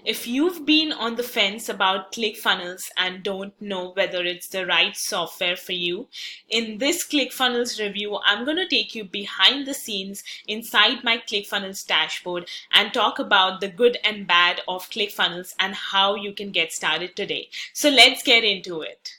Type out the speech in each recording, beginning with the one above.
If you've been on the fence about ClickFunnels and don't know whether it's the right software for you, in this ClickFunnels review, I'm going to take you behind the scenes inside my ClickFunnels dashboard and talk about the good and bad of ClickFunnels and how you can get started today. So let's get into it.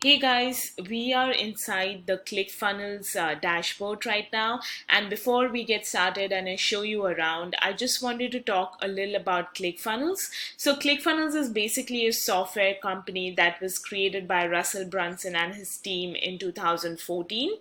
Hey guys, we are inside the ClickFunnels dashboard right now, and before we get started and I show you around, I just wanted to talk a little about ClickFunnels. So ClickFunnels is basically a software company that was created by Russell Brunson and his team in 2014.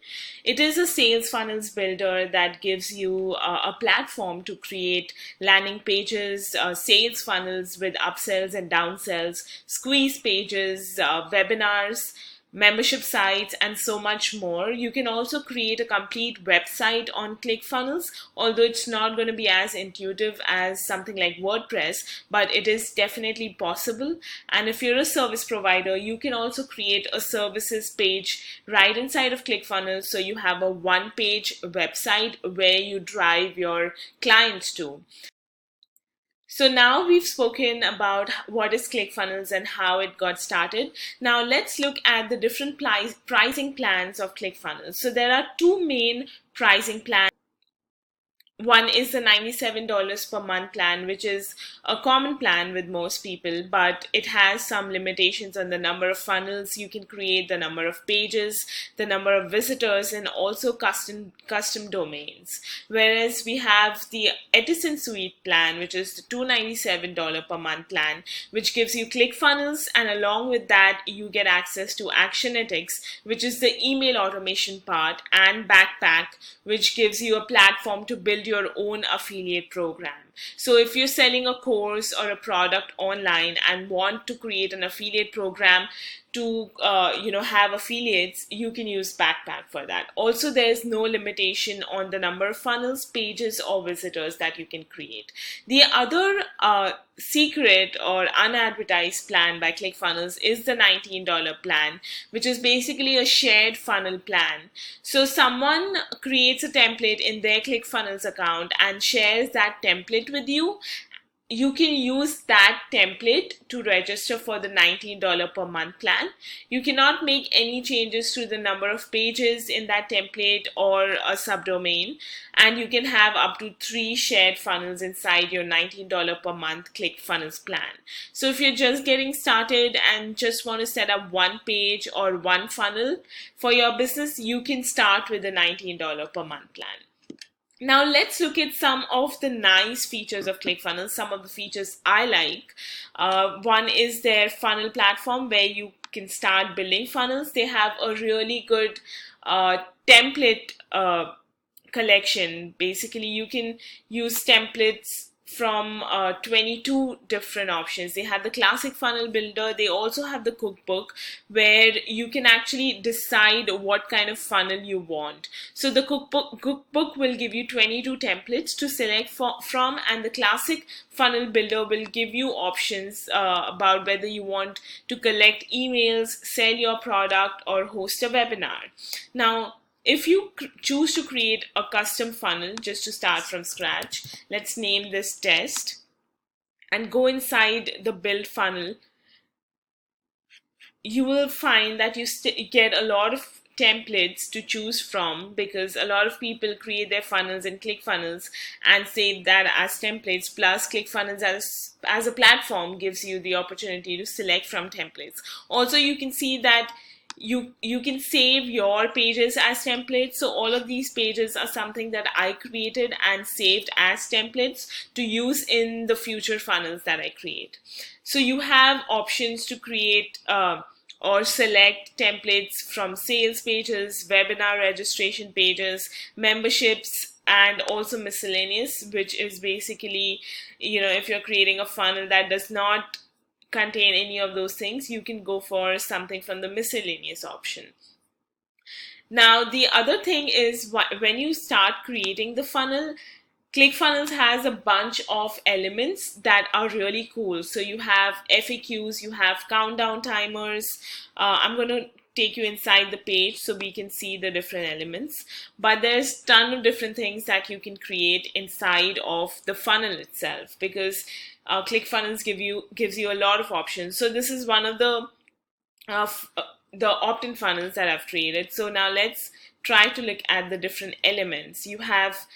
It is a sales funnels builder that gives you a platform to create landing pages, sales funnels with upsells and downsells, squeeze pages, webinars, membership sites, and so much more. You can also create a complete website on ClickFunnels, although it's not going to be as intuitive as something like WordPress, but it is definitely possible. And if you're a service provider, you can also create a services page right inside of ClickFunnels, so you have a one-page website where you drive your clients to. So now we've spoken about what is ClickFunnels and how it got started. Now let's look at the different pricing plans of ClickFunnels. So there are two main pricing plans. One is the $97 per month plan, which is a common plan with most people, but it has some limitations on the number of funnels you can create, the number of pages, the number of visitors, and also custom domains. Whereas we have the Edison Suite plan, which is the $297 per month plan, which gives you ClickFunnels, and along with that, you get access to Actionetics, which is the email automation part, and Backpack, which gives you a platform to build your own affiliate program. So if you're selling a course or a product online and want to create an affiliate program to have affiliates, you can use Backpack for that. Also, there's no limitation on the number of funnels, pages, or visitors that you can create. The other secret or unadvertised plan by ClickFunnels is the $19 plan, which is basically a shared funnel plan. So someone creates a template in their ClickFunnels account and shares that template with you. You can use that template to register for the $19 per month plan. You cannot make any changes to the number of pages in that template or a subdomain, and you can have up to 3 shared funnels inside your $19 per month ClickFunnels plan. So if you're just getting started and just want to set up one page or one funnel for your business, you can start with the $19 per month plan. Now let's look at some of the nice features of ClickFunnels, some of the features I like. One is their funnel platform where you can start building funnels. They have a really good template collection. Basically, you can use templates from 22 different options. They have the classic funnel builder. They also have the cookbook where you can actually decide what kind of funnel you want. So the cookbook will give you 22 templates to select from, and the classic funnel builder will give you options about whether you want to collect emails, sell your product, or host a webinar. Now, if you choose to create a custom funnel just to start from scratch, let's name this test and go inside the build funnel, you will find that you get a lot of templates to choose from, because a lot of people create their funnels in ClickFunnels and save that as templates. Plus, ClickFunnels as a platform gives you the opportunity to select from templates. Also, you can see that you can save your pages as templates. So all of these pages are something that I created and saved as templates to use in the future funnels that I create. So you have options to create or select templates from sales pages, webinar registration pages, memberships, and also miscellaneous, which is basically, if you're creating a funnel that does not contain any of those things, you can go for something from the miscellaneous option. Now, the other thing is when you start creating the funnel, ClickFunnels has a bunch of elements that are really cool. So you have FAQs, you have countdown timers. I'm going to take you inside the page so we can see the different elements. But there's a ton of different things that you can create inside of the funnel itself, because ClickFunnels gives you a lot of options. So this is one of the opt-in funnels that I've created. So now let's try to look at the different elements. You have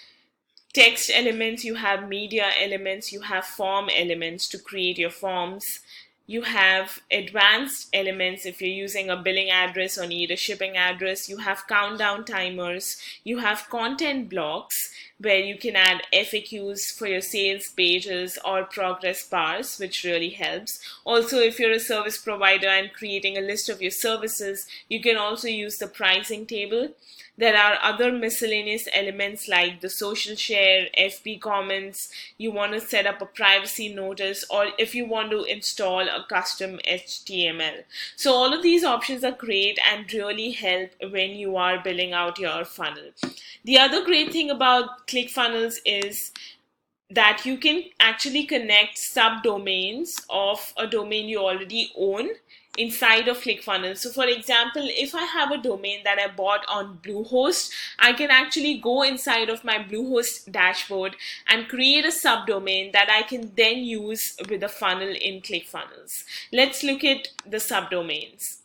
text elements, you have media elements, you have form elements to create your forms. You have advanced elements if you're using a billing address or need a shipping address. You have countdown timers. You have content blocks where you can add FAQs for your sales pages or progress bars, which really helps. Also, if you're a service provider and creating a list of your services, you can also use the pricing table. There are other miscellaneous elements like the social share, FB comments. You want to set up a privacy notice, or if you want to install a custom HTML. So all of these options are great and really help when you are building out your funnel. The other great thing about ClickFunnels is that you can actually connect subdomains of a domain you already own inside of ClickFunnels. So for example, if I have a domain that I bought on Bluehost, I can actually go inside of my Bluehost dashboard and create a subdomain that I can then use with a funnel in ClickFunnels. Let's look at the subdomains.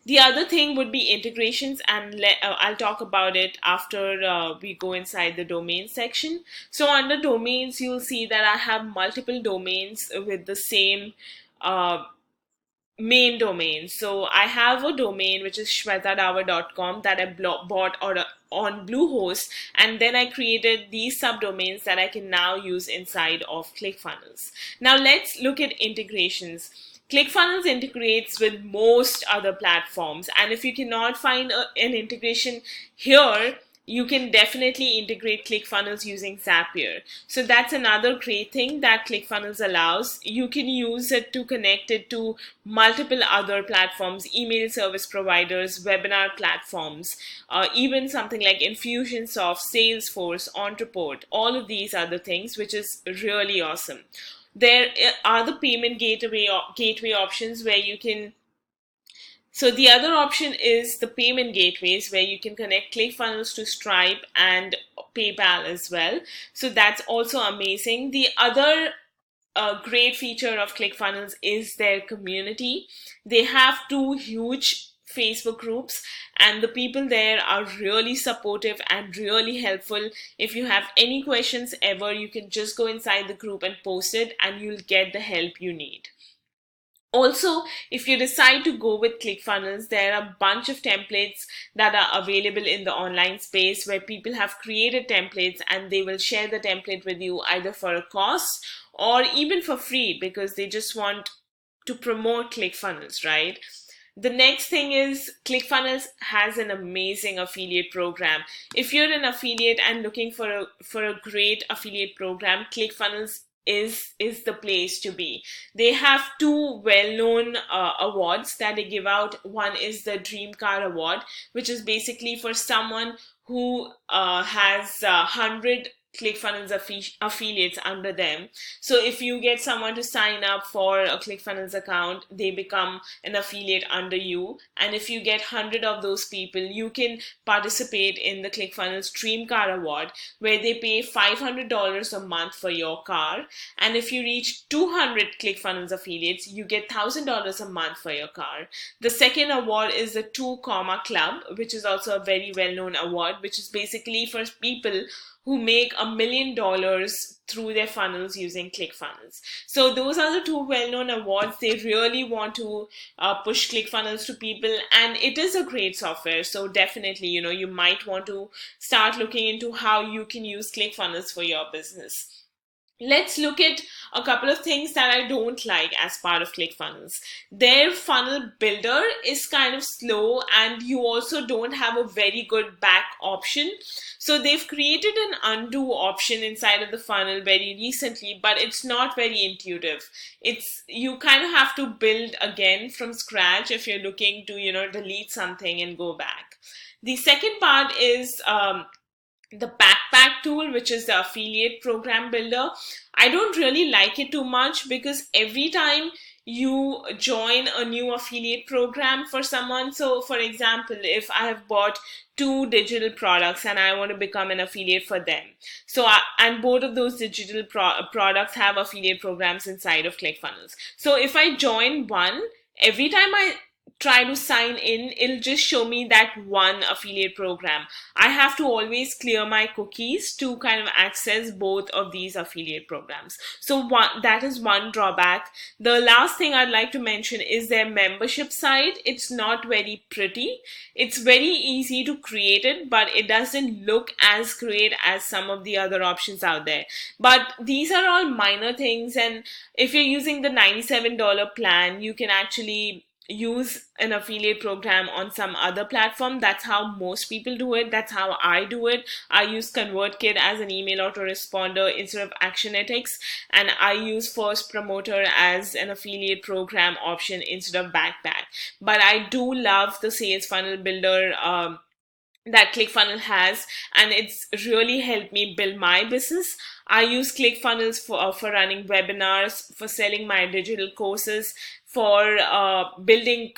The other thing would be integrations, and I'll talk about it after we go inside the domain section. So under domains, you'll see that I have multiple domains with the same main domain. So I have a domain which is shwetadavar.com that I bought on Bluehost, and then I created these subdomains that I can now use inside of ClickFunnels. Now let's look at integrations. ClickFunnels integrates with most other platforms, and if you cannot find an integration here, you can definitely integrate ClickFunnels using Zapier. So that's another great thing that ClickFunnels allows. You can use it to connect it to multiple other platforms, email service providers, webinar platforms, even something like Infusionsoft, Salesforce, Ontraport. All of these are the things, which is really awesome. There are the payment gateway options where you can. So the other option is the payment gateways where you can connect ClickFunnels to Stripe and PayPal as well. So that's also amazing. The other great feature of ClickFunnels is their community. They have 2 huge Facebook groups, and the people there are really supportive and really helpful. If you have any questions ever, you can just go inside the group and post it, and you'll get the help you need. Also, if you decide to go with ClickFunnels, there are a bunch of templates that are available in the online space where people have created templates and they will share the template with you either for a cost or even for free, because they just want to promote ClickFunnels, right? The next thing is ClickFunnels has an amazing affiliate program. If you're an affiliate and looking for a great affiliate program, ClickFunnels is the place to be. They have 2 well-known awards that they give out. One is the Dream Car Award, which is basically for someone who has 100 ClickFunnels affiliates under them. So if you get someone to sign up for a ClickFunnels account, they become an affiliate under you. And if you get 100 of those people, you can participate in the ClickFunnels Dream Car Award, where they pay $500 a month for your car. And if you reach 200 ClickFunnels affiliates, you get $1,000 a month for your car. The second award is the 2 Comma Club, which is also a very well-known award, which is basically for people who make $1 million through their funnels using ClickFunnels. So those are the 2 well-known awards. They really want to push ClickFunnels to people, and it is a great software. So definitely, you might want to start looking into how you can use ClickFunnels for your business. Let's look at a couple of things that I don't like as part of ClickFunnels. Their funnel builder is kind of slow, and you also don't have a very good back option. So they've created an undo option inside of the funnel very recently, but it's not very intuitive. You kind of have to build again from scratch if you're looking to, delete something and go back. The second part is the backpack tool, which is the affiliate program builder. I don't really like it too much because every time you join a new affiliate program for someone. So for example, if I have bought two digital products and I want to become an affiliate for them, and both of those digital products have affiliate programs inside of ClickFunnels. So if I join one, every time I try to sign in, it'll just show me that one affiliate program. I have to always clear my cookies to kind of access both of these affiliate programs. So that is one drawback. The last thing I'd like to mention is their membership site. It's not very pretty. It's very easy to create it, but it doesn't look as great as some of the other options out there. But these are all minor things, and if you're using the $97 plan, you can actually use an affiliate program on some other platform. That's how most people do it. That's how I do it. I use ConvertKit as an email autoresponder instead of Actionetics, and I use First Promoter as an affiliate program option instead of Backpack. But I do love the sales funnel builder that ClickFunnels has, and it's really helped me build my business. I use ClickFunnels for running webinars, for selling my digital courses, for building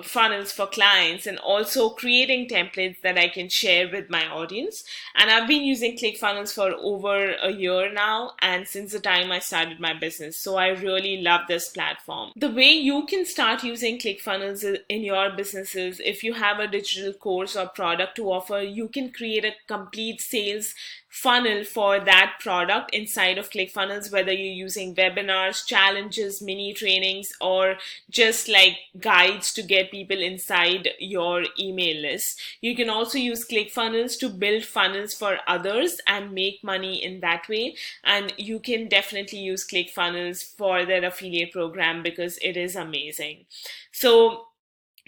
funnels for clients, and also creating templates that I can share with my audience. And I've been using ClickFunnels for over a year now, and since the time I started my business. So I really love this platform. The way you can start using ClickFunnels in your businesses, if you have a digital course or product to offer, you can create a complete sales funnel for that product inside of ClickFunnels, whether you're using webinars, challenges, mini trainings, or just like guides to get people inside your email list. You can also use ClickFunnels to build funnels for others and make money in that way. And you can definitely use ClickFunnels for their affiliate program because it is amazing. So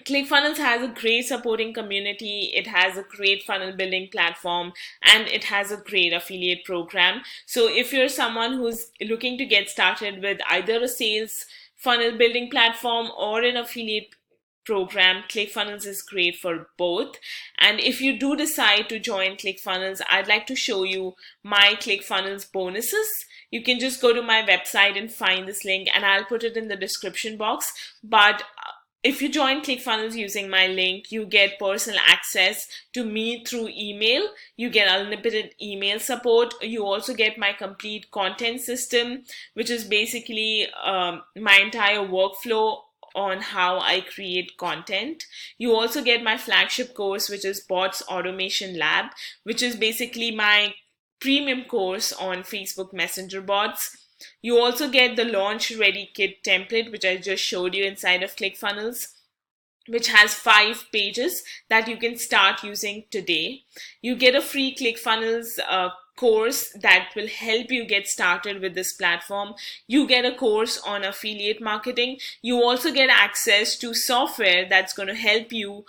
ClickFunnels has a great supporting community, it has a great funnel building platform, and it has a great affiliate program. So if you're someone who's looking to get started with either a sales funnel building platform or an affiliate program, ClickFunnels is great for both. And if you do decide to join ClickFunnels, I'd like to show you my ClickFunnels bonuses. You can just go to my website and find this link, and I'll put it in the description box. But if you join ClickFunnels using my link, you get personal access to me through email. You get unlimited email support. You also get my complete content system, which is basically my entire workflow on how I create content. You also get my flagship course, which is Bots Automation Lab, which is basically my premium course on Facebook Messenger bots. You also get the launch ready kit template, which I just showed you inside of ClickFunnels, which has 5 pages that you can start using today. You get a free ClickFunnels course that will help you get started with this platform. You get a course on affiliate marketing. You also get access to software that's going to help you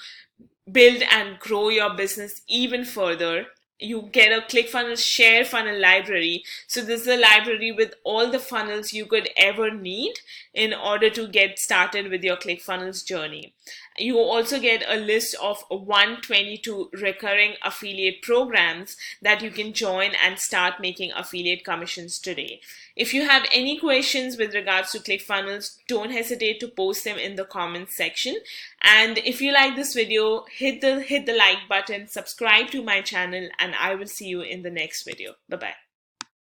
build and grow your business even further. You get a ClickFunnels Share funnel library. So this is a library with all the funnels you could ever need in order to get started with your ClickFunnels journey. You also get a list of 122 recurring affiliate programs that you can join and start making affiliate commissions today. If you have any questions with regards to ClickFunnels, don't hesitate to post them in the comments section. And if you like this video, hit the like button, subscribe to my channel, and I will see you in the next video. Bye-bye.